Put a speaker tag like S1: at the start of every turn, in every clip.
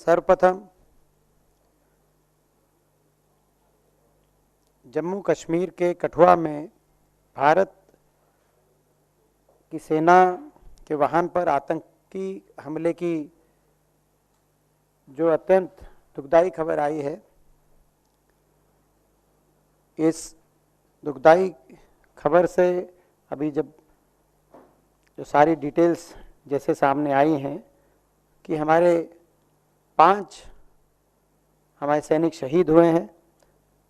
S1: सर्वप्रथम जम्मू कश्मीर के कठुआ में भारत की सेना के वाहन पर आतंकी हमले की जो अत्यंत दुखदाई खबर आई है, इस दुखदाई खबर से अभी जब जो सारी डिटेल्स जैसे सामने आई हैं कि हमारे 5 हमारे सैनिक शहीद हुए हैं,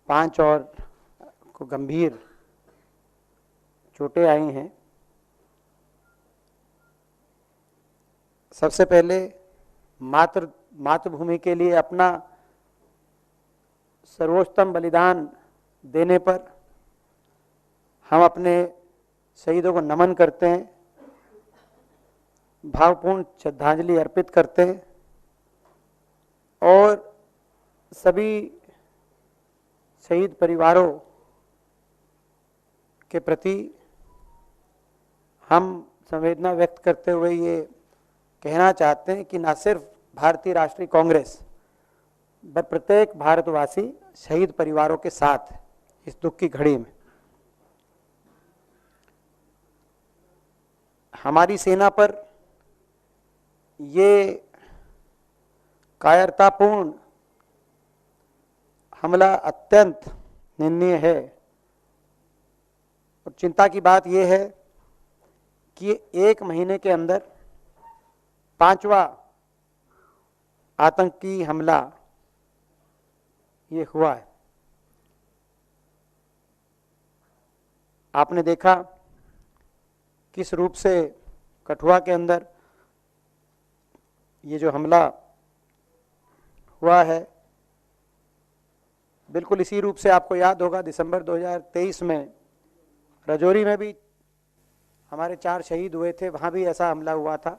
S1: 5 और को गंभीर चोटें आई हैं। सबसे पहले मातृभूमि के लिए अपना सर्वोत्तम बलिदान देने पर हम अपने शहीदों को नमन करते हैं, भावपूर्ण श्रद्धांजलि अर्पित करते हैं और सभी शहीद परिवारों के प्रति हम संवेदना व्यक्त करते हुए ये कहना चाहते हैं कि न सिर्फ भारतीय राष्ट्रीय कांग्रेस पर प्रत्येक भारतवासी शहीद परिवारों के साथ इस दुख की घड़ी में। हमारी सेना पर ये कायरतापूर्ण हमला अत्यंत निंदनीय है और चिंता की बात यह है कि 1 महीने के अंदर 5वां आतंकी हमला ये हुआ है। आपने देखा किस रूप से कठुआ के अंदर ये जो हमला हुआ है, बिल्कुल इसी रूप से आपको याद होगा दिसंबर 2023 में राजौरी में भी हमारे 4 शहीद हुए थे, वहाँ भी ऐसा हमला हुआ था।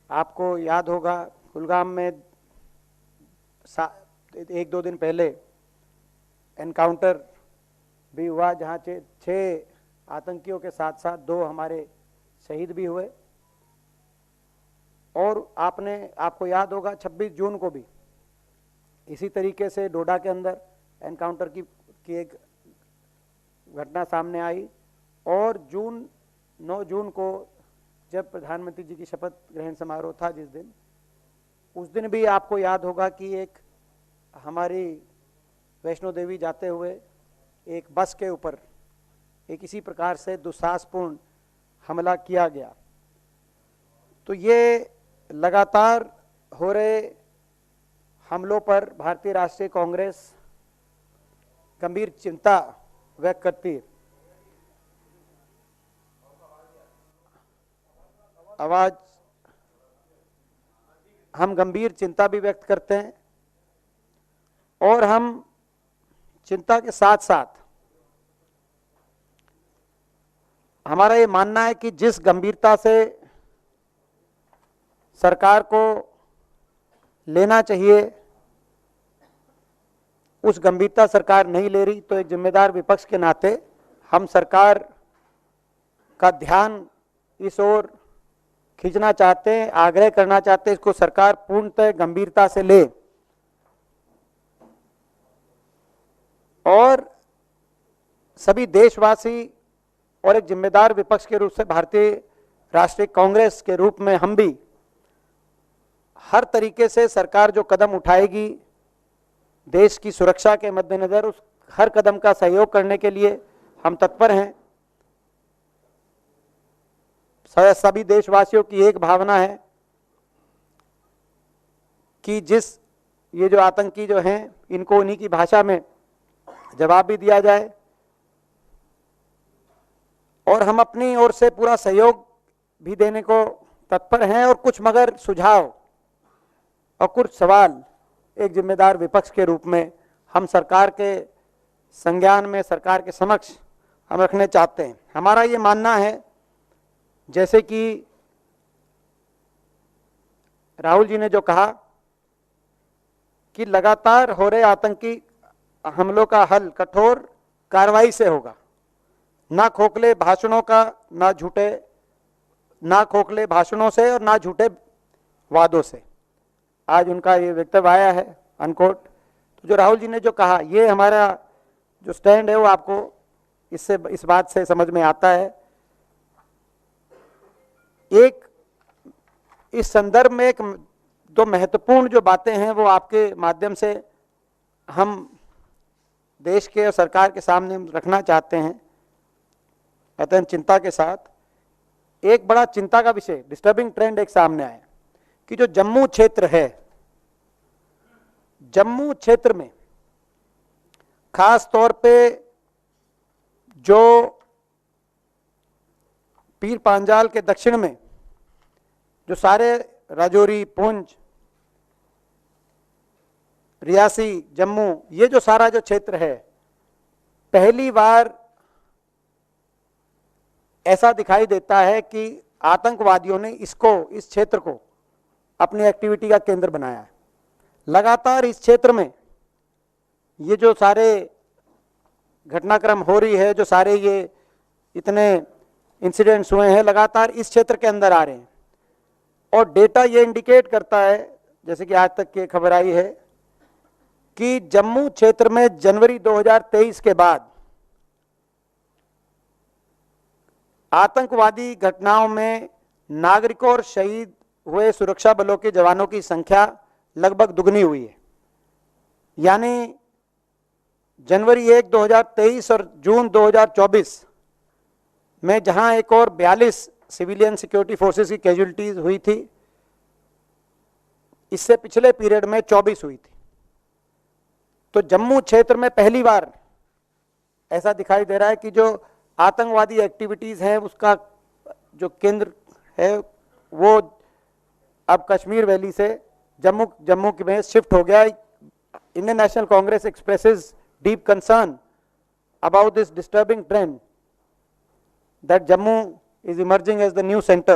S1: आपको याद होगा कुलगाम में 1-2 दिन पहले एनकाउंटर भी हुआ, जहाँ 6 आतंकियों के साथ साथ 2 हमारे शहीद भी हुए। और आपको याद होगा 26 जून को भी इसी तरीके से डोडा के अंदर एनकाउंटर की एक घटना सामने आई और 9 जून को जब प्रधानमंत्री जी की शपथ ग्रहण समारोह था जिस दिन, उस दिन भी आपको याद होगा कि एक हमारी वैष्णो देवी जाते हुए एक बस के ऊपर एक इसी प्रकार से दुस्साहसपूर्ण हमला किया गया। तो ये लगातार हो रहे हमलों पर भारतीय राष्ट्रीय कांग्रेस गंभीर चिंता व्यक्त करती है। हम गंभीर चिंता भी व्यक्त करते हैं और हम चिंता के साथ साथ हमारा ये मानना है कि जिस गंभीरता से सरकार को लेना चाहिए उस गंभीरता सरकार नहीं ले रही। तो एक जिम्मेदार विपक्ष के नाते हम सरकार का ध्यान इस ओर खींचना चाहते हैं, आग्रह करना चाहते हैं इसको सरकार पूर्णतः गंभीरता से ले और सभी देशवासी और एक जिम्मेदार विपक्ष के रूप से भारतीय राष्ट्रीय कांग्रेस के रूप में हम भी हर तरीके से सरकार जो कदम उठाएगी देश की सुरक्षा के मद्देनजर उस हर कदम का सहयोग करने के लिए हम तत्पर हैं। सभी देशवासियों की एक भावना है कि ये जो आतंकी जो हैं इनको उन्हीं की भाषा में जवाब भी दिया जाए और हम अपनी ओर से पूरा सहयोग भी देने को तत्पर हैं। और कुछ मगर सुझाव और कुछ सवाल एक जिम्मेदार विपक्ष के रूप में हम सरकार के संज्ञान में, सरकार के समक्ष हम रखने चाहते हैं। हमारा ये मानना है, जैसे कि राहुल जी ने जो कहा कि लगातार हो रहे आतंकी हमलों का हल कठोर कार्रवाई से होगा, ना खोखले भाषणों का, ना खोखले भाषणों से और ना झूठे वादों से। आज उनका ये वक्तव्य आया है अनकोट। तो जो राहुल जी ने जो कहा, ये हमारा जो स्टैंड है वो आपको इससे इस बात से समझ में आता है। एक इस संदर्भ में एक दो महत्वपूर्ण जो बातें हैं वो आपके माध्यम से हम देश के और सरकार के सामने रखना चाहते हैं अत्यंत चिंता के साथ। एक बड़ा चिंता का विषय, डिस्टर्बिंग ट्रेंड एक सामने आया कि जो जम्मू क्षेत्र है, जम्मू क्षेत्र में खास तौर पे जो पीर पांजाल के दक्षिण में जो सारे राजौरी, पुंछ, रियासी, जम्मू, ये जो सारा जो क्षेत्र है, पहली बार ऐसा दिखाई देता है कि आतंकवादियों ने इस क्षेत्र को अपनी एक्टिविटी का केंद्र बनाया है। लगातार इस क्षेत्र में ये जो सारे घटनाक्रम हो रही है, जो सारे ये इतने इंसिडेंट्स हुए हैं, लगातार इस क्षेत्र के अंदर आ रहे हैं। और डेटा ये इंडिकेट करता है, जैसे कि आज तक की खबर आई है, कि जम्मू क्षेत्र में जनवरी 2023 के बाद आतंकवादी घटनाओं में नागरिकों और शहीद हुए सुरक्षा बलों के जवानों की संख्या लगभग दुगनी हुई है। यानी जनवरी 1, 2023 और जून 2024 में जहां एक और 42 सिविलियन सिक्योरिटी फोर्सेस की कैजुअलिटीज हुई थी, इससे पिछले पीरियड में 24 हुई थी। तो जम्मू क्षेत्र में पहली बार ऐसा दिखाई दे रहा है कि जो आतंकवादी एक्टिविटीज हैं उसका जो केंद्र है वो अब कश्मीर वैली से जम्मू में शिफ्ट हो गया। Indian national Congress expresses deep concern about this disturbing trend that Jammu is emerging as the new center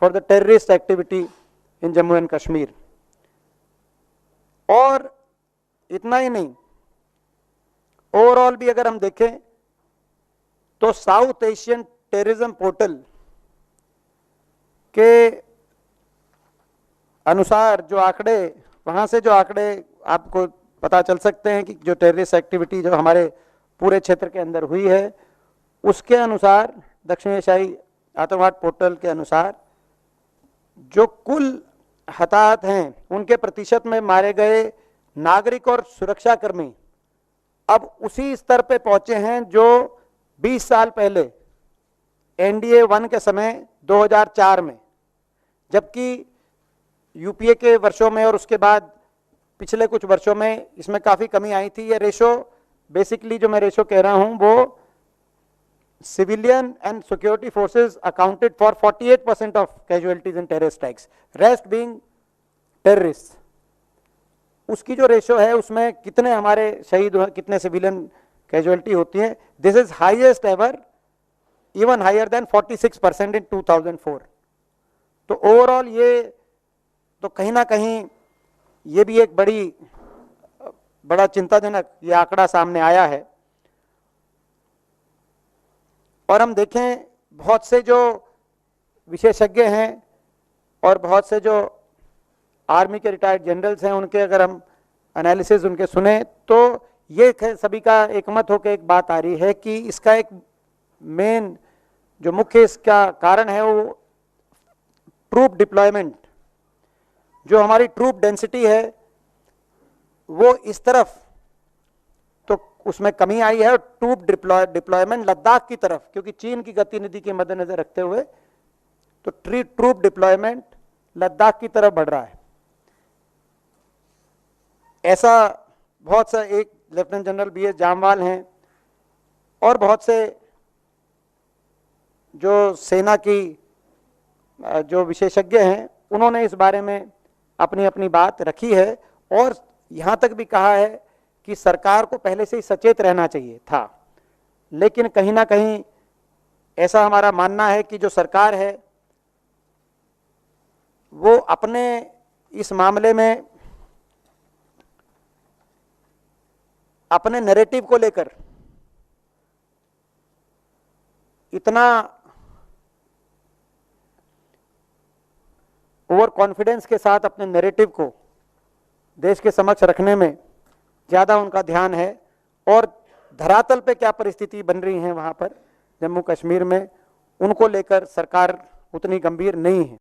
S1: for the terrorist activity in Jammu and Kashmir. और इतना ही नहीं, ओवरऑल भी अगर हम देखें तो साउथ एशियन टेररिज्म पोर्टल के अनुसार जो आंकड़े, वहां से जो आंकड़े आपको पता चल सकते हैं कि जो टेररिस्ट एक्टिविटी जो हमारे पूरे क्षेत्र के अंदर हुई है, उसके अनुसार दक्षिण एशियाई आतंकवाद पोर्टल के अनुसार जो कुल हताहत हैं उनके प्रतिशत में मारे गए नागरिक और सुरक्षाकर्मी अब उसी स्तर पे पहुंचे हैं जो 20 साल पहले एनडीए 1 के समय 2004 में, जबकि यूपीए के वर्षों में और उसके बाद पिछले कुछ वर्षों में इसमें काफ़ी कमी आई थी। ये रेशो बेसिकली जो मैं रेशो कह रहा हूं वो civilian and security forces accounted for 48% of casualties in terrorist attacks, rest being terrorists. उसकी जो रेशो है उसमें कितने हमारे शहीद हुए, कितने सिविलियन कैजुअलिटी होती है, this is highest ever, even higher than 46% in 2004। तो ओवरऑल ये तो कहीं ना कहीं ये भी एक बड़ा चिंताजनक ये आंकड़ा सामने आया है। और हम देखें बहुत से जो विशेषज्ञ हैं और बहुत से जो आर्मी के रिटायर्ड जनरल्स हैं, उनके अगर हम एनालिसिस उनके सुने तो ये सभी का एकमत होकर एक बात आ रही है कि इसका एक मेन जो मुख्य इसका कारण है वो ट्रूप डिप्लॉयमेंट, जो हमारी ट्रूप डेंसिटी है वो इस तरफ तो उसमें कमी आई है। और ट्रूप डिप्लॉयमेंट लद्दाख की तरफ, क्योंकि चीन की गतिविधि के मद्देनजर रखते हुए तो ट्रूप डिप्लॉयमेंट लद्दाख की तरफ बढ़ रहा है। ऐसा बहुत सा, एक lieutenant general B S Jamwal हैं और बहुत से जो सेना की जो विशेषज्ञ हैं उन्होंने इस बारे में अपनी अपनी बात रखी है और यहाँ तक भी कहा है कि सरकार को पहले से ही सचेत रहना चाहिए था। लेकिन कहीं ना कहीं ऐसा हमारा मानना है कि जो सरकार है वो अपने इस मामले में अपने नैरेटिव को लेकर इतना ओवर कॉन्फिडेंस के साथ अपने नैरेटिव को देश के समक्ष रखने में ज़्यादा उनका ध्यान है, और धरातल पे क्या परिस्थिति बन रही है वहाँ पर जम्मू कश्मीर में, उनको लेकर सरकार उतनी गंभीर नहीं है।